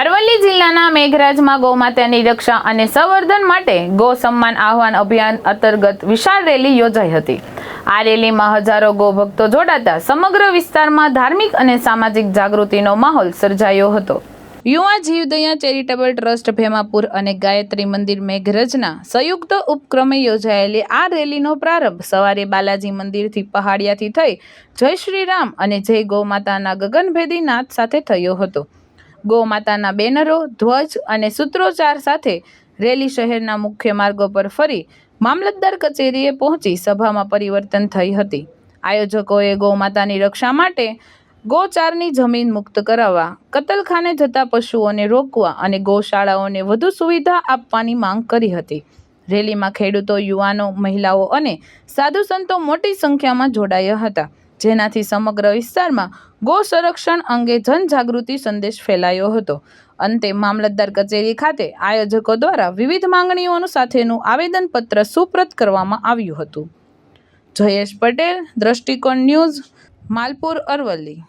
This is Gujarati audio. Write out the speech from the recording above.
અરવલ્લી જિલ્લાના મેઘરજમાં ગૌમાતાની રક્ષા અને સંવર્ધન માટે ગૌ સન્માન આહ્વાન અભિયાન અંતર્ગત વિશાળ રેલી યોજાઈ હતી। આ રેલીમાં હજારો ગૌ ભક્તો જોડાતા સમગ્ર વિસ્તારમાં ધાર્મિક અને સામાજિક જાગૃતિનો માહોલ સર્જાયો હતો। યુવા જીવદયા ચેરિટેબલ ટ્રસ્ટ ભેમાપુર અને ગાયત્રી મંદિર મેઘરજના સંયુક્ત ઉપક્રમે યોજાયેલી આ રેલીનો પ્રારંભ સવારે બાલાજી મંદિરથી પહાડિયાથી થઈ જય શ્રી રામ અને જય ગૌ માતાના ગગનભેદી નાદ સાથે થયો હતો। ગૌ માતાના બેનરો, ધ્વજ અને સૂત્રોચ્ચાર સાથે રેલી શહેરના મુખ્ય માર્ગો પર ફરી મામલતદાર કચેરીએ પહોંચી સભામાં પરિવર્તન થઈ હતી। આયોજકોએ ગૌ માતાની રક્ષા માટે ગૌચારની જમીન મુક્ત કરાવવા, કતલખાને જતા પશુઓને રોકવા અને ગૌશાળાઓને વધુ સુવિધા આપવાની માંગ કરી હતી। રેલીમાં ખેડૂતો, યુવાનો, મહિલાઓ અને સાધુ સંતો મોટી સંખ્યામાં જોડાયા હતા, જેનાથી સમગ્ર વિસ્તારમાં ગૌ સંરક્ષણ અંગે જનજાગૃતિ સંદેશ ફેલાયો હતો। અંતે મામલતદાર કચેરી ખાતે આયોજકો દ્વારા વિવિધ માંગણીઓ સાથેનું આવેદનપત્ર સુપ્રત કરવામાં આવ્યું હતું। જયેશ પટેલ, દ્રષ્ટિકોણ ન્યૂઝ, માલપુર, અરવલ્લી।